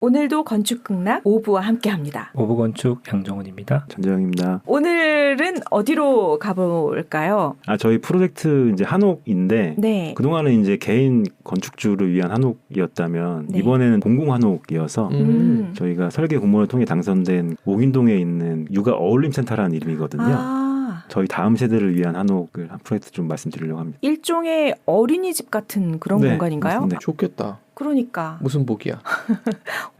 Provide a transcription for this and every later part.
오늘도 건축극락 오부와 함께합니다. 오부건축 양정훈입니다. 전재영입니다. 오늘은 어디로 가볼까요? 저희 프로젝트 이제 한옥인데 네. 그동안은 이제 개인 건축주를 위한 한옥이었다면 네. 이번에는 공공 한옥이어서 저희가 설계 공모를 통해 당선된 옥인동에 있는 육아 어울림센터라는 이름이거든요. 저희 다음 세대를 위한 한옥을 한 프로젝트 좀 말씀드리려고 합니다. 일종의 어린이집 같은 그런 공간인가요? 맞습니다. 좋겠다. 그러니까. 무슨 복이야?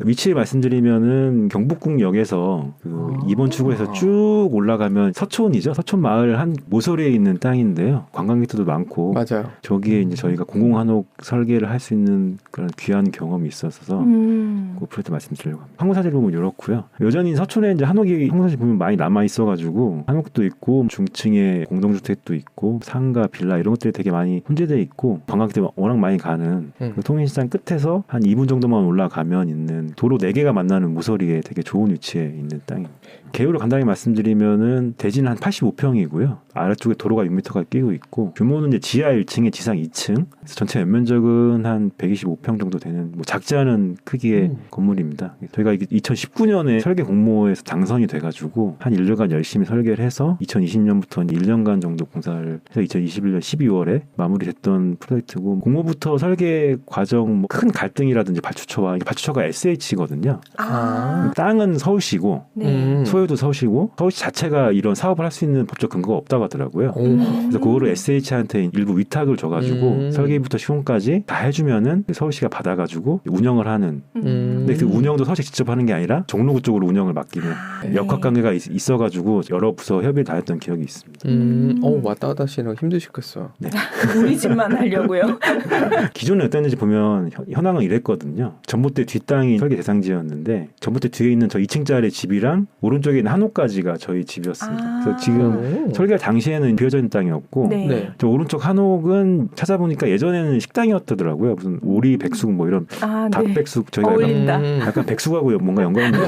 위치 말씀드리면은 경복궁역에서 그 2번 출구에서 쭉 올라가면 서촌이죠. 서촌 마을 한 모서리에 있는 땅인데요. 관광객들도 많고 맞아요. 저기에 이제 저희가 공공 한옥 설계를 할 수 있는 그런 귀한 경험이 있어서 그 프로젝트 말씀드리려고 합니다. 항공사실 보면 이렇고요. 여전히 서촌에 이제 한옥이 항공사실 보면 많이 남아 있어가지고 한옥도 있고 중층에 공동주택도 있고 상가, 빌라 이런 것들이 되게 많이 혼재되어 있고 관광객들이 워낙 많이 가는 그 통인시장 끝에서 한 2분 정도만 올라가면 있는 도로 4개가 만나는 모서리에 되게 좋은 위치에 있는 땅입니다. 개요를 간단히 말씀드리면은 대지는 한 85평이고요. 아래쪽에 도로가 6m가 끼고 있고 규모는 이제 지하 1층에 지상 2층. 그래서 전체 면적은 한 125평 정도 되는 뭐 작지 않은 크기의 건물입니다. 저희가 2019년에 설계 공모에서 당선이 돼가지고 한 1년간 열심히 설계를 해서 2020년부터 1년간 정도 공사를 해서 2021년 12월에 마무리됐던 프로젝트고 공모부터 설계 과정 큰 갈등이라든지 발주처와 발주처가 SH거든요. 땅은 서울시고 소유도 서울시고 서울시 자체가 이런 사업을 할 수 있는 법적 근거가 없다고 하더라고요. 그래서 그거를 SH한테 일부 위탁을 줘가지고 설계부터 시공까지 다 해주면은 서울시가 받아가지고 운영을 하는. 근데 그 운영도 서울시 직접 하는 게 아니라 종로구 쪽으로 운영을 맡기는 역학관계가 있어가지고 여러 부서 협의를 다 했던 기억이 있습니다. 왔다 갔다 하시는 거 힘드시겠어요. 네. 우리 집만 하려고요. 기존에 어땠는지 보면 현황은 이랬거든요. 전봇대 뒷땅이 설계 대상지였는데 전봇대 뒤에 있는 저 2층짜리 집이랑 오른쪽에 있는 한옥까지가 저희 집이었습니다. 그래서 지금 설계 당시에는 비어져 있는 땅이었고 네. 저 오른쪽 한옥은 찾아보니까 예전에는 식당이었더라고요. 무슨 오리 백숙 뭐 이런 닭백숙 저희가 약간 백숙하고 뭔가 연관이 있는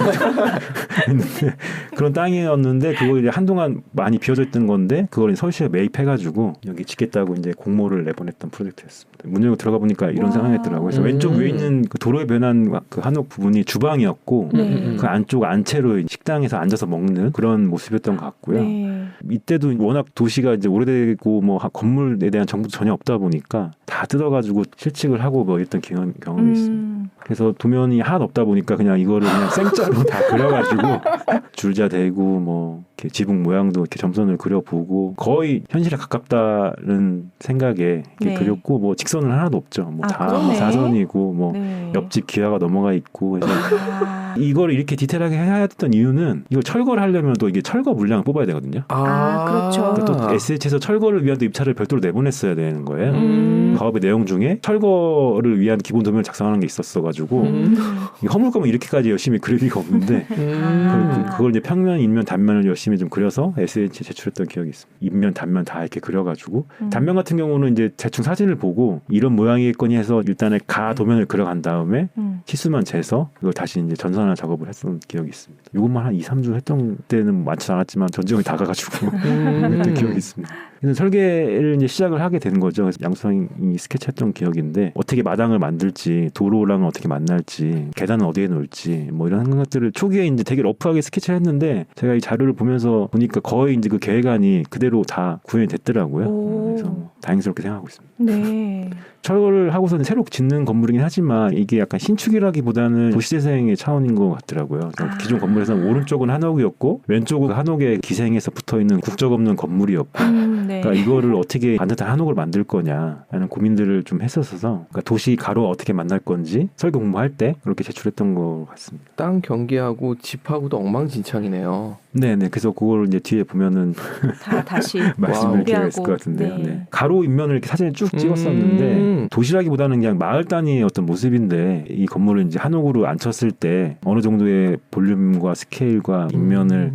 있는데 그런 땅이었는데 그거 이제 한동안 많이 비어져 있던 건데 그걸 서울시에 매입해가지고 여기 짓겠다고 이제 공모를 내보냈던 프로젝트였습니다. 문 열고 들어가 보니까 이런 상황이었더라고요. 그래서 왼쪽 위에 있는 그 도로에 변한 그 한옥 부분이 주방이었고 그 안쪽 안채로 식당에서 앉아서 먹는 그런 모습이었던 것 같고요. 네. 이때도 워낙 도시가 이제 오래되고 뭐 건물에 대한 정보도 전혀 없다 보니까 다 뜯어가지고 실측을 하고 뭐 이랬던 경험이 있습니다. 그래서 도면이 하나도 없다 보니까 그냥 이거를 그냥 생짜로 다 그려가지고 줄자 대고 뭐 이렇게 지붕 모양도 이렇게 점선을 그려보고 거의 현실에 가깝다는 생각에 이렇게 그렸고 뭐 직선은 하나도 없죠. 뭐 다 사선이고 뭐 옆집 기와가 넘어가 있고 그래서 이걸 이렇게 디테일하게 해야 했던 이유는 이걸 철거를 하려면 또 이게 철거 물량을 뽑아야 되거든요. 그렇죠. 또 SH에서 철거를 위한 또 입찰을 별도로 내보냈어야 되는 거예요. 사업의 내용 중에 철거를 위한 기본 도면을 작성하는 게 있었어가지고 허물 거면 이렇게까지 열심히 그릴 리가 없는데 그걸 이제 평면, 인면, 단면을 열심히 좀 그려서 SH에 제출했던 기억이 있습니다. 인면, 단면 다 이렇게 그려가지고 단면 같은 경우는 이제 대충 사진을 보고 이런 모양이겠거니 해서 일단은 가 도면을 그려간 다음에 치수만 재서 이걸 다시 이제 전산화 작업을 했던 기억이 있습니다. 이것만 한 2-3주 했던 때는 많지 않았지만 전지형이 다 가가지고 했던 기억이 있습니다. 그래서 설계를 이제 시작을 하게 된 거죠. 그래서 양수형이 스케치했던 기억인데 어떻게 마당을 만들지, 도로랑 어떻게 만날지, 계단은 어디에 놓을지 뭐 이런 것들을 초기에 이제 되게 러프하게 스케치를 했는데 제가 이 자료를 보면서 보니까 거의 이제 그 계획안이 그대로 다 구현이 됐더라고요. 그래서 다행스럽게 생각하고 있습니다. 네. 철거를 하고서는 새로 짓는 건물이긴 하지만 이게 약간 신축이라기보다는 도시재생의 차원인 것 같더라고요. 기존 건물에서는 오른쪽은 한옥이었고 왼쪽은 한옥에 기생해서 붙어있는 국적 없는 건물이었고 그러니까 이거를 어떻게 반듯한 한옥을 만들 거냐라는 고민들을 좀 했었어서 그러니까 도시 가로 어떻게 만날 건지 설계 공부할 때 그렇게 제출했던 것 같습니다. 땅 경계하고 집하고도 엉망진창이네요. 네네. 그래서 그걸 이제 뒤에 보면은 다시 말씀을 드려야 했을 것 같은데요. 네. 가로 인면을 이렇게 사진을 쭉 찍었었는데 도시라기보다는 그냥 마을 단위의 어떤 모습인데 이 건물을 이제 한옥으로 앉혔을 때 어느 정도의 볼륨과 스케일과 인면을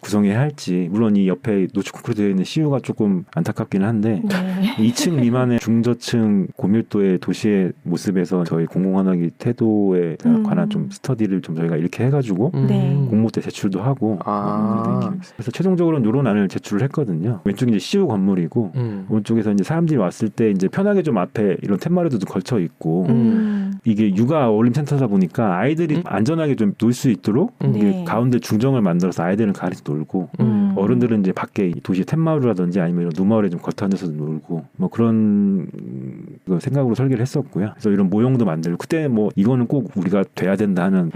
구성해야 할지 물론 이 옆에 노출 콘크리트 되어 있는 CU가 조금 안타깝긴 한데 네. 2층 미만의 중저층 고밀도의 도시의 모습에서 저희 공공환원기 태도에 관한 좀 스터디를 좀 저희가 이렇게 해가지고 네. 공모 때 제출도 하고 아. 그런 기억이 있어요. 그래서 최종적으로는 이런 안을 제출을 했거든요. 왼쪽이 이제 CU 건물이고 오른쪽에서 이제 사람들이 왔을 때 이제 편하게 좀 앞에 이런 툇마루도 걸쳐 있고 이게 육아 어울림센터다 보니까 아이들이 안전하게 좀 놀 수 있도록 이게 네. 가운데 중정을 만들어서 아이들은 가리서 놀고 어른들은 이제 밖에 도시 툇마루라든지 아니면 이런 노마을에 좀 겉에 앉아서 놀고 뭐 그런 생각으로 설계를 했었고요. 그래서 이런 모형도 만들고 그때 뭐 이거는 꼭 우리가 돼야 된다 하는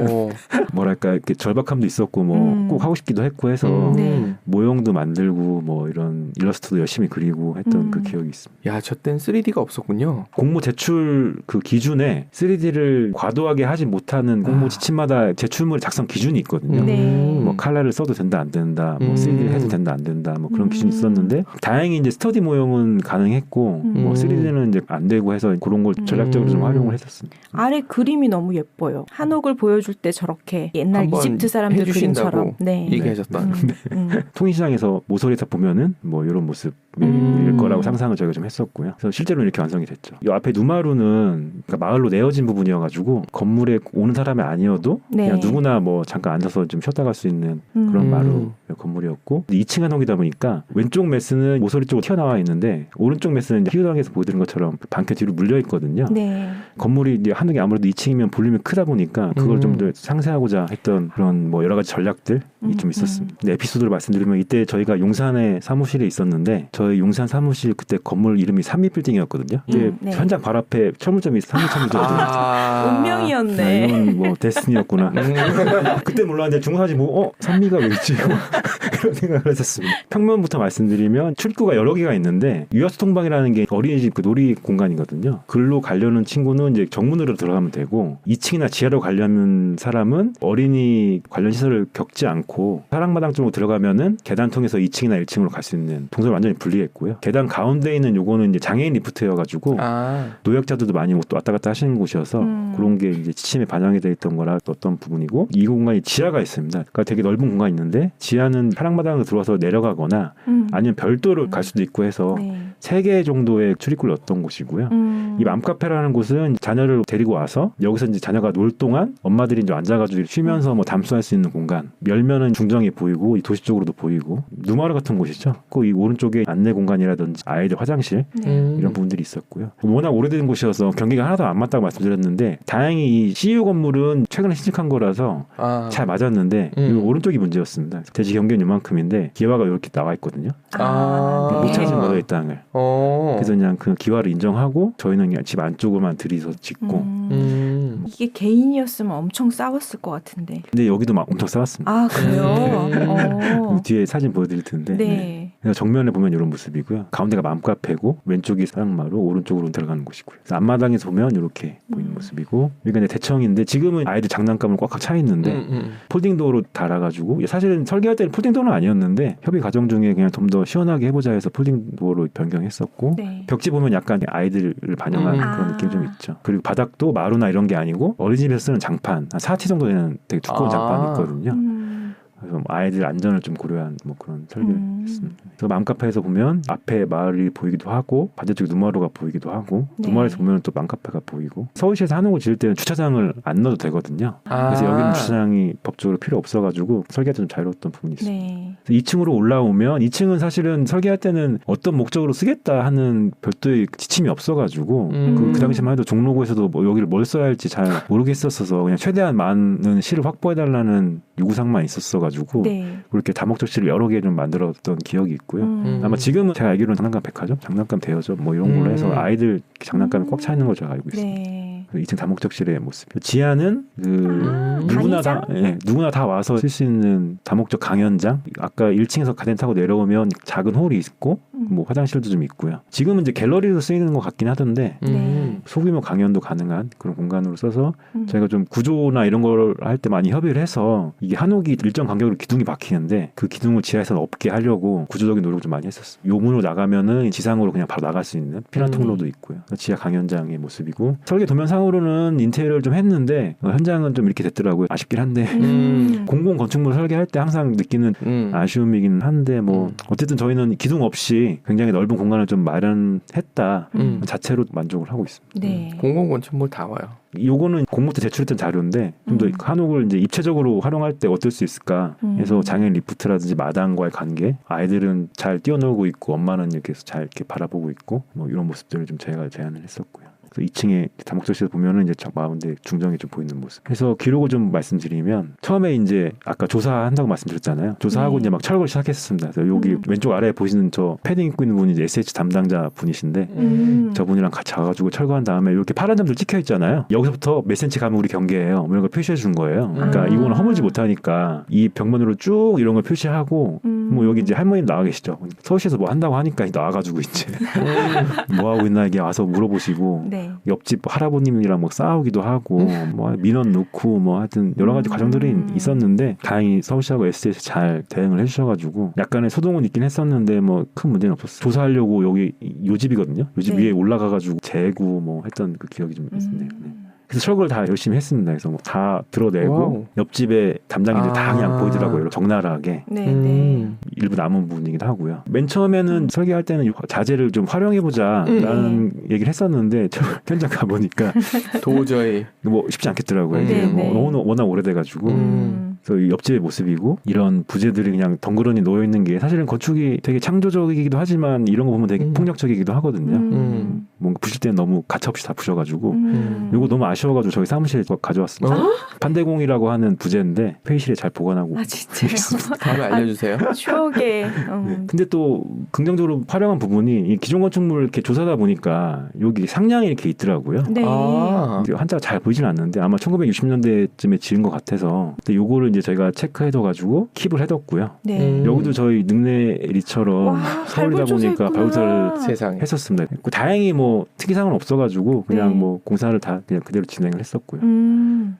오. 뭐랄까 이렇게 절박함도 있었고 뭐 꼭 하고 싶기도 했고 해서 네. 모형도 만들고 뭐 이런 일러스트도 열심히 그리고 했던 그 기억이 있습니다. 야, 저 땐 3D가 없었군요. 공모 제출 그 기준에 3D를 과도하게 하지 못하는 공모 지침마다 제출물 작성 기준이 있거든요. 네. 뭐 칼라를 써도 된다 안 된다, 뭐 3D 해도 된다 안 된다, 뭐 그런 기준이 있었는데 다행히 이제 스터디 모형은 가능했고 뭐 3D는 이제 안 되고 해서 그런 걸 전략적으로 좀 활용을 했었습니다. 아래 그림이 너무 예뻐요. 한옥을 보여줄 때 저렇게 옛날 한번 이집트 사람들 해주신다고 그림처럼. 네. 얘기하셨다. 통일시장에서 모서리에서 보면은 뭐 이런 모습일 거라고 상상을 저희가 좀 했었고요. 그래서 실제로 이렇게 완성이 됐죠. 이 앞에 누마루는 그러니까 마을로 내어진 부분이어가지고 건물에 오는 사람이 아니어도 네. 그냥 누구나 뭐 잠깐 앉아서 좀 쉬었다 갈 수 있는 그런 마루 건물이었고 2층 한옥이다 보니까 왼쪽 메스는 모서리 쪽으로 튀어나와 있는데 오른쪽 메스는 이제 희우당에서 보여드린 것처럼 반켜 뒤로 물려 있거든요. 네. 건물이 이제 한옥이 아무래도 2층이면 볼륨이 크다 보니까 그걸 좀 더 상쇄하고자 했던 그런 뭐 여러 가지 전략들이 좀 있었습니다. 근데 에피소드를 말씀드리면 이때 저희가 용산에 사무실에 있었는데 저희 용산 사무실 그때 건물 이름이 삼미빌딩이었거든요. 근데 네. 현장 바로 앞에 철물점이 삼미점이더라고요. 운명이었네. 이건 뭐 데스티니였구나. 그때 몰랐는데 중사지 뭐 산미가 왜 있지? 그런 생각을 했었습니다. 평면부터 말씀드리면 출구가 여러 개가 있는데 유아수 통방이라는 게 어린이집 그 놀이 공간이거든요. 글로 가려는 친구는 이제 정문으로 들어가면 되고 2층이나 지하로 가려는 사람은 어린이 관련 시설을 겪지 않고 사랑마당 쪽으로 들어가면은 계단 통해서 2층이나 1층으로 갈 수 있는 동선을 완전히 분리했고요. 계단 가운데 있는 요거는 이제 장애인 리프트여가지고 노약자들도 많이 또 왔다 갔다 하시는 곳이어서 그런 게 이제 지침에 반영이 돼 있던 거라 어떤 부분이고 이 공간이 지하가 있습니다. 그러니까 되게 넓은 공간이 있는데 지하는 사랑마당으로 들어와서 내려가거나 아니면 별도로 갈 수도 있고 해서 네. 3개 정도의 출입구를 얻던 곳이고요. 이 맘카페라는 곳은 자녀를 데리고 와서 여기서 이제 자녀가 놀 동안 엄마들이 이제 앉아가지고 쉬면서 뭐 담수할 수 있는 공간. 열면은 중정이 보이고 이 도시 쪽으로도 보이고 누마루 같은 곳이죠. 그 이 오른쪽에 안내 공간이라든지 아이들 화장실 이런 부분들이 있었고요. 워낙 오래된 곳이어서 경기가 하나도 안 맞다고 말씀드렸는데 다행히 이 CU 건물은 최근에 신축한 거라서 잘 맞았는데 이 오른쪽이 문제였습니다. 대지 경계는 이만큼인데 기와가 이렇게 나와 있거든요. 못 찾은 거예요, 이 땅을. 그래서 그냥 그 기와를 인정하고 저희는 그냥 집 안쪽으로만 들이서 짓고. 이게 개인이었으면 엄청 싸웠을 것 같은데. 근데 여기도 막 엄청 싸웠습니다. 아 그래요? 뒤에 사진 보여드릴 텐데. 네. 그래서 정면에 보면 이런 모습이고요. 가운데가 맘카페고 왼쪽이 사랑마루, 오른쪽으로 들어가는 곳이고요. 그래서 앞마당에서 보면 이렇게 보이는 모습이고 여기가 이제 대청인데 지금은 아이들 장난감을 꽉꽉 차 있는데 폴딩도어로 달아가지고 사실은 설계할 때는 폴딩도어는 아니었는데 협의 과정 중에 그냥 좀 더 시원하게 해보자 해서 폴딩도어로 변경했었고 네. 벽지 보면 약간 아이들을 반영한 그런 느낌이 좀 있죠. 그리고 바닥도 마루나 이런 게 아니고 어린이집에서 쓰는 장판 한 4T 정도 되는 되게 두꺼운 장판이 있거든요. 그래서 아이들 안전을 좀 고려한 뭐 그런 설계를 했습니다. 그래서 맘카페에서 보면 앞에 마을이 보이기도 하고 반대쪽에 누마루가 보이기도 하고 네. 누마루에서 보면 또 맘카페가 보이고 서울시에서 한옥을 지을 때는 주차장을 안 넣어도 되거든요. 그래서 여기는 주차장이 법적으로 필요 없어가지고 설계가 좀 자유로웠던 부분이 있습니다. 네. 2층으로 올라오면 2층은 사실은 설계할 때는 어떤 목적으로 쓰겠다 하는 별도의 지침이 없어가지고 그 당시만 해도 종로구에서도 뭐 여기를 뭘 써야 할지 잘 모르겠었어서 그냥 최대한 많은 실을 확보해달라는 요구사항만 있었어가지고 네. 그렇게 다목적실을 여러 개 좀 만들었던 기억이 있고요. 아마 지금은 제가 알기로는 장난감 백화점, 장난감 대여점 뭐 이런 걸로 해서 아이들 장난감이 꽉 차 있는 걸 제가 알고 있습니다. 네. 2층 다목적실의 모습. 지하는 누구나 다 와서 쓸 수 있는 다목적 강연장. 아까 1층에서 가든 타고 내려오면 작은 홀이 있고 뭐 화장실도 좀 있고요. 지금은 이제 갤러리로 쓰이는 것 같긴 하던데 네. 소규모 강연도 가능한 그런 공간으로 써서 저희가 좀 구조나 이런 걸 할 때 많이 협의를 해서 이게 한옥이 일정 간격으로 기둥이 박히는데 그 기둥을 지하에서는 없게 하려고 구조적인 노력을 좀 많이 했었어요. 요 문으로 나가면은 지상으로 그냥 바로 나갈 수 있는 피난 통로도 있고요. 지하 강연장의 모습이고 설계 도면상으로는 인테리어를 좀 했는데 현장은 좀 이렇게 됐더라고요. 아쉽긴 한데 공공 건축물 설계할 때 항상 느끼는 아쉬움이긴 한데 뭐 어쨌든 저희는 기둥 없이 굉장히 넓은 공간을 좀 마련했다 자체로 만족을 하고 있습니다. 네. 공공건축물 다 와요. 요거는 공모 때 제출했던 자료인데 좀 더 한옥을 이제 입체적으로 활용할 때 어떨 수 있을까 해서 장애인 리프트라든지 마당과의 관계, 아이들은 잘 뛰어놀고 있고 엄마는 이렇게 잘 이렇게 바라보고 있고 뭐 이런 모습들을 좀 제가 제안을 했었고요. 2층에 다목적실에서 보면은 이제 마운드 중정이 좀 보이는 모습. 그래서 기록을 좀 말씀드리면 처음에 이제 아까 조사한다고 말씀드렸잖아요. 조사하고 이제 막 철거를 시작했습니다. 그래서 여기 왼쪽 아래에 보시는 저 패딩 입고 있는 분이 이제 SH 담당자 분이신데 저분이랑 같이 와가지고 철거한 다음에 이렇게 파란 점들 찍혀 있잖아요. 여기서부터 몇 센치 가면 우리 경계예요. 이런 걸 표시해 준 거예요. 그러니까 이거는 허물지 못하니까 이 벽면으로 쭉 이런 걸 표시하고 뭐 여기 이제 할머님 나와 계시죠. 서울시에서 뭐 한다고 하니까 나와가지고 이제 뭐 하고 있나 이게 와서 물어보시고. 네. 옆집 할아버님이랑 뭐 싸우기도 하고 뭐 민원 넣고 뭐 하여튼 여러 가지 과정들이 있었는데 다행히 서울시하고 SJ에서 잘 대응을 해주셔가지고 약간의 소동은 있긴 했었는데 뭐 큰 문제는 없었어요. 조사하려고 여기 요 집이거든요. 요 집 네. 위에 올라가가지고 재고 뭐 했던 그 기억이 좀 있네요. 네. 그래서 철거를 다 열심히 했습니다. 그래서 뭐 다 드러내고 와우. 옆집에 담당인들 다 그냥 보이더라고요. 적나라하게. 네. 네. 일부 남은 부분이기도 하고요. 맨 처음에는 설계할 때는 자재를 좀 활용해보자라는 얘기를 했었는데 현장 가보니까 도저히 뭐 쉽지 않겠더라고요. 네, 이게 네. 뭐 워낙 오래돼가지고 그래서 이 옆집의 모습이고 이런 부재들이 그냥 덩그러니 놓여 있는 게 사실은 건축이 되게 창조적이기도 하지만 이런 거 보면 되게 폭력적이기도 하거든요. 뭔가 부실 때는 너무 가차없이 다 부셔가지고 이거 너무 아쉬워가지고 저희 사무실에 가져왔습니다. 판대공이라고 하는 부재인데 회의실에 잘 보관하고 아 진짜요? 다음에 알려주세요. 추억의. 네. 근데 또 긍정적으로 활용한 부분이 이 기존 건축물 이렇게 조사다 보니까 여기 상량이 이렇게 있더라고요. 네. 아. 근데 한자가 잘 보이진 않는데 아마 1960년대쯤에 지은 것 같아서 근데 요거를 이제 저희가 체크해둬가지고 킵을 해뒀고요. 네. 여기도 저희 늑내리처럼 와, 서울이다 보니까 발굴조사했구나. 발굴조사를 세상에. 했었습니다. 다행히 뭐 특이사항은 없어가지고 그냥 네. 뭐 공사를 다 그냥 그대로 진행을 했었고요.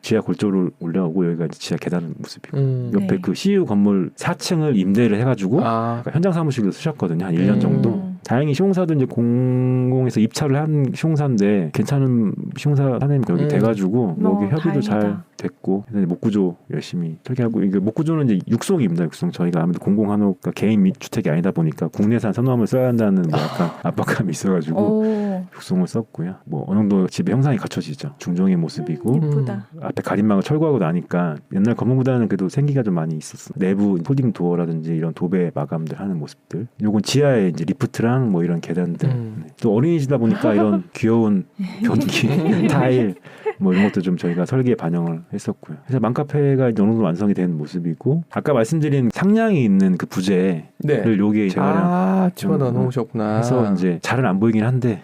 지하 골조를 올라오고 여기가 이제 지하 계단 모습이고 옆에 네. 그 CU 건물 4층을 임대를 해가지고 그러니까 현장 사무실로 쓰셨거든요. 한 1년 정도. 다행히 시공사도 이제 공공에서 입찰을 한 시공사인데 괜찮은 시공사 사장님 여기 돼가지고 뭐 여기 협의도 다행이다. 잘 됐고 그래서 목구조 열심히 설계하고 이게 목구조는 이제 육송입니다. 육송 저희가 아무래도 공공한옥 그러니까 개인 주택이 아니다 보니까 국내산 선호함을 써야 한다는 뭐 약간 압박감이 있어가지고 오. 육송을 썼고요. 뭐 어느 정도 집의 형상이 갖춰지죠. 중종의 모습이고 예쁘다. 앞에 가림막을 철거하고 나니까 옛날 건물보다는 그래도 생기가 좀 많이 있었어요. 내부 폴딩 도어라든지 이런 도배 마감들 하는 모습들. 요건 지하에 이제 리프트랑 뭐 이런 계단들. 네. 또 어린이시다 보니까 이런 귀여운 변기, 타일 뭐 이런 것도 좀 저희가 설계에 반영을 했었고요. 그래서 맘카페가 이제 어느 정도 완성이 된 모습이고 아까 말씀드린 상량이 있는 그 부재를 네. 요게 제가 집어넣어 놓으셨구나. 해서 이제 잘은 안 보이긴 한데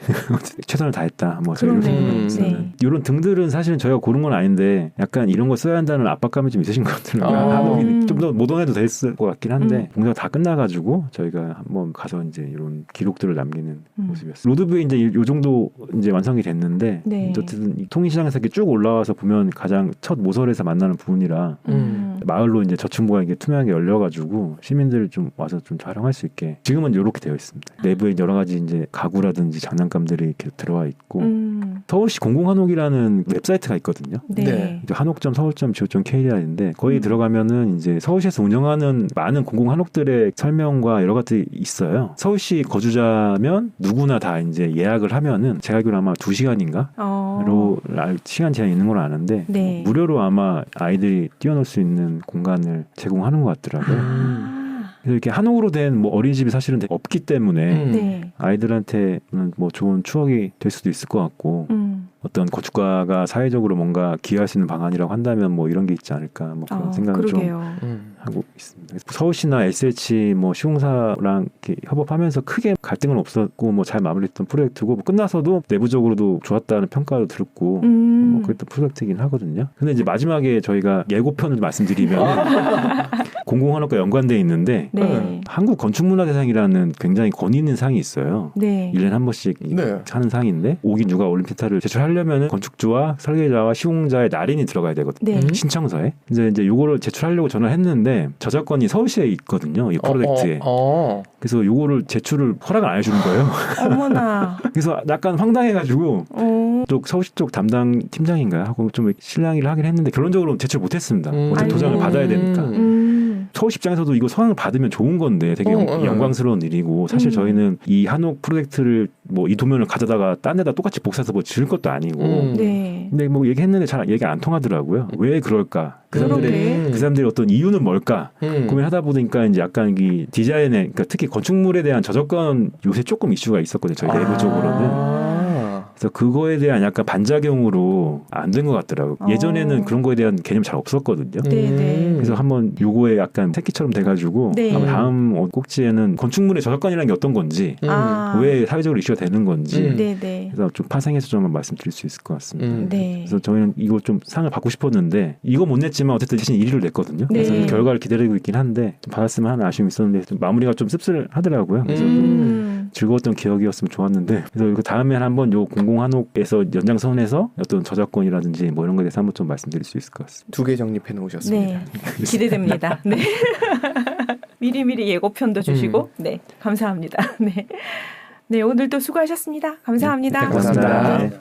최선을 다했다. 뭐 저희 이렇게 그러네. 네. 이런 등들은 사실은 저희가 고른 건 아닌데 약간 이런 거 써야 한다는 압박감이 좀 있으신 것 같더라고요. 한옥이 좀 더 모던해도 됐을 것 같긴 한데 공사가 다 끝나가지고 저희가 한번 가서 이제 이런 기록들을 남기는 모습이었어요. 로드뷰에 이제 요 정도 이제 완성이 됐는데 네. 어쨌든 이 통일시장에서 이렇게 쭉 올라와서 보면 가장 첫 모서리에서 만나는 부분이라 마을로 이제 저층부가 이게 투명하게 열려가지고 시민들 좀 와서 좀 촬영할 수 있게 지금은 이렇게 되어 있습니다. 내부에 여러 가지 이제 가구라든지 장난감들이 이렇게 들어와 있고 서울시 공공한옥이라는 웹사이트가 있거든요. 네. 네. 한옥.서울.go.kr인데 거기 들어가면은 이제 서울시에서 운영하는 많은 공공한옥들의 설명과 여러 가지 있어요. 서울시 거주자면 누구나 다 이제 예약을 하면은 제가 알기로 아마 2시간인가로 시간 제한이 있는 걸 아는데 네. 무료로 아마 아이들이 뛰어놀 수 있는 공간을 제공하는 것 같더라고요. 그래서 이렇게 한옥으로 된 뭐 어린이집이 사실은 없기 때문에 네. 아이들한테는 뭐 좋은 추억이 될 수도 있을 것 같고 어떤 건축가가 사회적으로 뭔가 기여할 수 있는 방안이라고 한다면 뭐 이런 게 있지 않을까 뭐 그런 생각을 그러게요. 좀 하고 있습니다. 그래서 서울시나 SH 뭐 시공사랑 이렇게 협업하면서 크게 갈등은 없었고 뭐 잘 마무리했던 프로젝트고 뭐 끝나서도 내부적으로도 좋았다는 평가도 들었고 뭐 그랬던 프로젝트이긴 하거든요. 근데 이제 마지막에 저희가 예고편을 말씀드리면 공공한옥과 연관돼 있는데 네. 한국 건축문화대상이라는 굉장히 권위 있는 상이 있어요. 네. 1년에 한 번씩 네. 하는 상인데 오긴 누가 올림피아를 제출하려면 건축주와 설계자와 시공자의 날인이 들어가야 되거든요. 네. 신청서에. 이제 요거를 제출하려고 전화를 했는데 저작권이 서울시에 있거든요. 이 프로젝트에. 그래서 요거를 제출을 허락을 안 해주는 거예요. 어머나. 그래서 약간 황당해가지고 쪽 서울시 쪽 담당 팀장인가 하고 좀 실랑이를 하긴 했는데 결론적으로 제출 못했습니다. 어차피 도장을 받아야 되니까. 서울시 입장에서도 이거 성향을 받으면 좋은 건데 되게 영광스러운 일이고 사실 저희는 이 한옥 프로젝트를 뭐 이 도면을 가져다가 딴 데다 똑같이 복사해서 뭐 지을 것도 아니고 네. 근데 뭐 얘기했는데 잘 얘기 안 통하더라고요. 왜 그럴까? 그 사람들의 어떤 이유는 뭘까? 고민하다 보니까 이제 약간 이 디자인에 그러니까 특히 건축물에 대한 저작권 요새 조금 이슈가 있었거든요. 저희 내부적으로는. 그래서 그거에 대한 약간 반작용으로 안 된 것 같더라고요. 예전에는 그런 거에 대한 개념 잘 없었거든요. 네네. 그래서 한번 요거에 약간 새끼처럼 돼가지고 네. 아마 다음 꼭지에는 건축물의 저작권이라는 게 어떤 건지 왜 사회적으로 이슈가 되는 건지 네네. 그래서 좀 파생해서 좀 한번 말씀드릴 수 있을 것 같습니다. 네. 그래서 저희는 이거 좀 상을 받고 싶었는데 이거 못 냈지만 어쨌든 대신 1위를 냈거든요. 네. 그래서 결과를 기다리고 있긴 한데 좀 받았으면 하는 아쉬움이 있었는데 좀 마무리가 좀 씁쓸하더라고요. 그래서 좀 즐거웠던 기억이었으면 좋았는데 그래서 이거 다음에 한번 요 공공한옥에서 연장선에서 어떤 저작권이라든지 뭐 이런 거에 대해서 한번 좀 말씀드릴 수 있을 것 같습니다. 2개 정립해 놓으셨습니다. 네. 기대됩니다. 네. 미리미리 예고편도 주시고 네. 감사합니다. 네. 네, 오늘도 수고하셨습니다. 감사합니다. 네, 고맙습니다. 네.